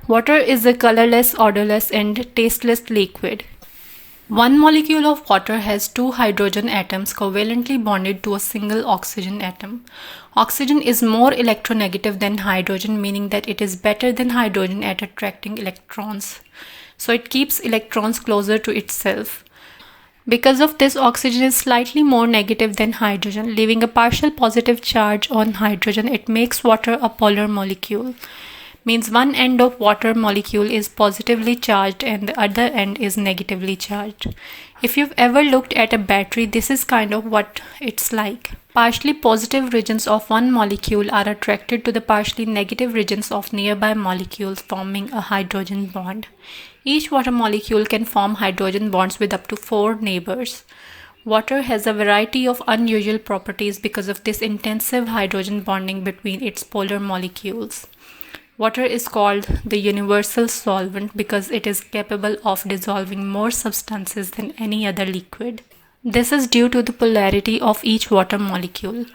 Water is a colorless, odorless, and tasteless liquid. One molecule of water has two hydrogen atoms covalently bonded to a single oxygen atom. Oxygen is more electronegative than hydrogen, meaning that it is better than hydrogen at attracting electrons. So it keeps electrons closer to itself. Because of this, oxygen is slightly more negative than hydrogen, leaving a partial positive charge on hydrogen. It makes water a polar molecule. Means one end of water molecule is positively charged and the other end is negatively charged. If you've ever looked at a battery, this is kind of what it's like. Partially positive regions of one molecule are attracted to the partially negative regions of nearby molecules, forming a hydrogen bond. Each water molecule can form hydrogen bonds with up to 4 neighbors. Water has a variety of unusual properties because of this intensive hydrogen bonding between its polar molecules. Water is called the universal solvent because it is capable of dissolving more substances than any other liquid. This is due to the polarity of each water molecule.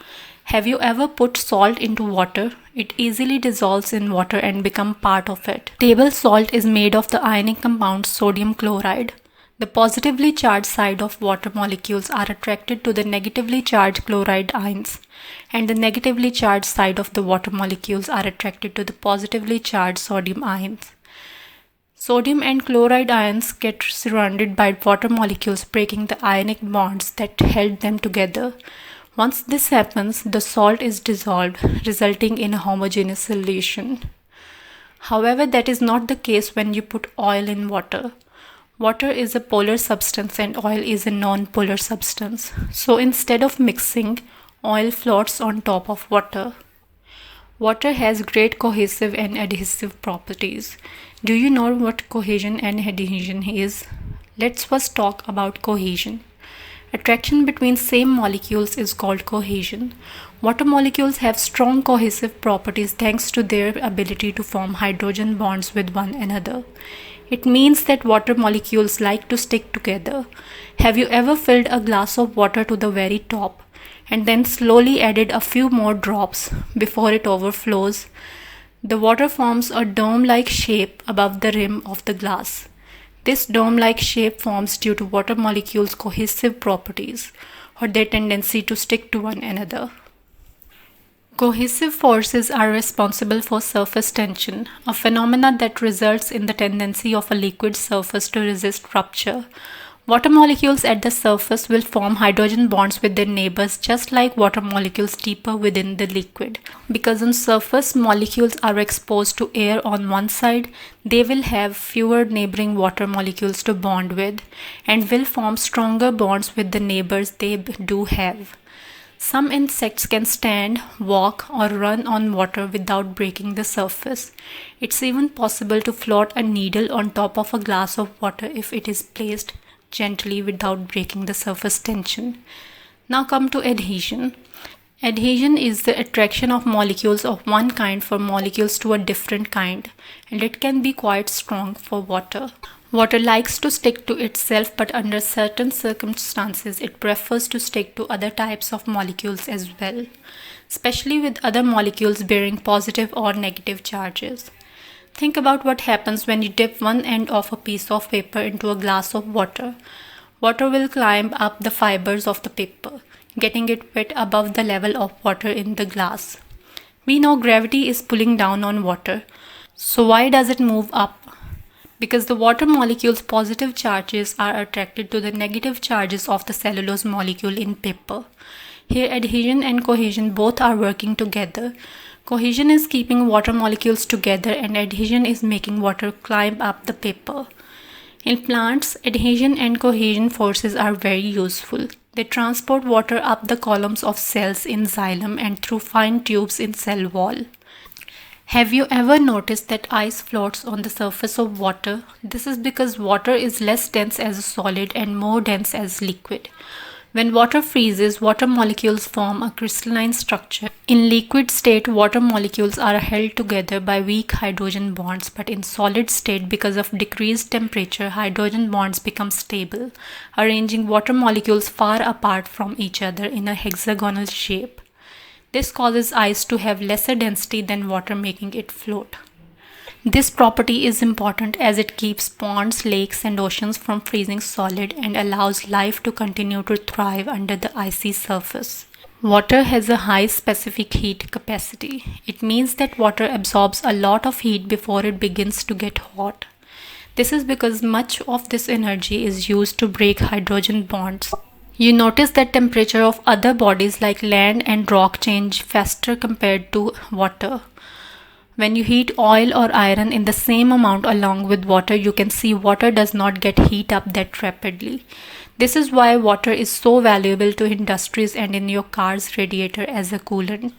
Have you ever put salt into water? It easily dissolves in water and becomes part of it. Table salt is made of the ionic compound sodium chloride. The positively charged side of water molecules are attracted to the negatively charged chloride ions, and the negatively charged side of the water molecules are attracted to the positively charged sodium ions. Sodium and chloride ions get surrounded by water molecules, breaking the ionic bonds that held them together. Once this happens, the salt is dissolved, resulting in a homogeneous solution. However, that is not the case when you put oil in water. Water is a polar substance and oil is a non-polar substance. So instead of mixing, oil floats on top of water. Water has great cohesive and adhesive properties. Do you know what cohesion and adhesion is? Let's first talk about cohesion. Attraction between same molecules is called cohesion. Water molecules have strong cohesive properties thanks to their ability to form hydrogen bonds with one another. It means that water molecules like to stick together. Have you ever filled a glass of water to the very top and then slowly added a few more drops before it overflows? The water forms a dome-like shape above the rim of the glass. This dome-like shape forms due to water molecules' cohesive properties or their tendency to stick to one another. Cohesive forces are responsible for surface tension, a phenomenon that results in the tendency of a liquid surface to resist rupture. Water molecules at the surface will form hydrogen bonds with their neighbors just like water molecules deeper within the liquid. Because on surface molecules are exposed to air on one side, they will have fewer neighboring water molecules to bond with and will form stronger bonds with the neighbors they do have. Some insects can stand, walk, or run on water without breaking the surface. It's even possible to float a needle on top of a glass of water if it is placed gently without breaking the surface tension. Now come to adhesion. Adhesion is the attraction of molecules of one kind for molecules to a different kind, and it can be quite strong for water. Water likes to stick to itself, but under certain circumstances it prefers to stick to other types of molecules as well, especially with other molecules bearing positive or negative charges. Think about what happens when you dip one end of a piece of paper into a glass of water. Water will climb up the fibers of the paper, getting it wet above the level of water in the glass. We know gravity is pulling down on water, so why does it move up? Because the water molecule's positive charges are attracted to the negative charges of the cellulose molecule in paper. Here adhesion and cohesion both are working together. Cohesion is keeping water molecules together and adhesion is making water climb up the paper. In plants, adhesion and cohesion forces are very useful. They transport water up the columns of cells in xylem and through fine tubes in cell wall. Have you ever noticed that ice floats on the surface of water? This is because water is less dense as a solid and more dense as liquid. When water freezes, water molecules form a crystalline structure. In liquid state, water molecules are held together by weak hydrogen bonds, but in solid state, because of decreased temperature, hydrogen bonds become stable, arranging water molecules far apart from each other in a hexagonal shape. This causes ice to have lesser density than water, making it float. This property is important as it keeps ponds, lakes, and oceans from freezing solid and allows life to continue to thrive under the icy surface. Water has a high specific heat capacity. It means that water absorbs a lot of heat before it begins to get hot. This is because much of this energy is used to break hydrogen bonds. You notice that temperature of other bodies like land and rock change faster compared to water. When you heat oil or iron in the same amount along with water, you can see water does not get heat up that rapidly. This is why water is so valuable to industries and in your car's radiator as a coolant.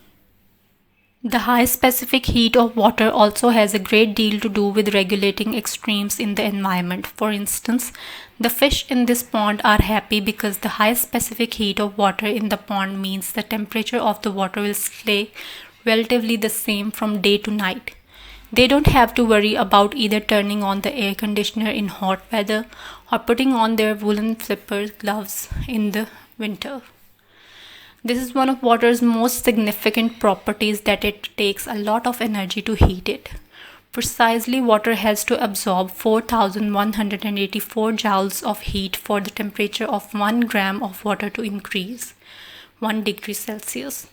The high specific heat of water also has a great deal to do with regulating extremes in the environment. For instance, the fish in this pond are happy because the high specific heat of water in the pond means the temperature of the water will stay relatively the same from day to night. They don't have to worry about either turning on the air conditioner in hot weather or putting on their woolen flipper gloves in the winter. This is one of water's most significant properties, that it takes a lot of energy to heat it. Precisely, water has to absorb 4,184 joules of heat for the temperature of 1 gram of water to increase 1 degree Celsius.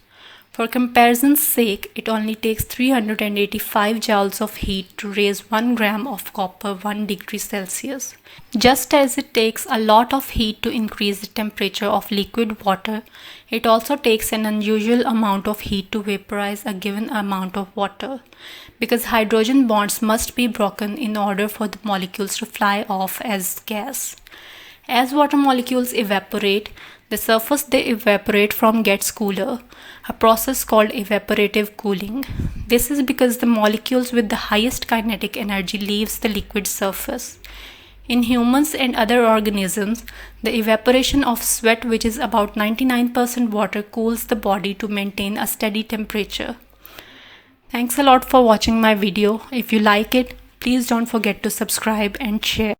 For comparison's sake, it only takes 385 joules of heat to raise 1 gram of copper 1 degree Celsius. Just as it takes a lot of heat to increase the temperature of liquid water, it also takes an unusual amount of heat to vaporize a given amount of water, because hydrogen bonds must be broken in order for the molecules to fly off as gas. As water molecules evaporate, the surface they evaporate from gets cooler, a process called evaporative cooling. This is because the molecules with the highest kinetic energy leaves the liquid surface. In humans and other organisms, the evaporation of sweat, which is about 99% water, cools the body to maintain a steady temperature. Thanks a lot for watching my video. If you like it, please don't forget to subscribe and share.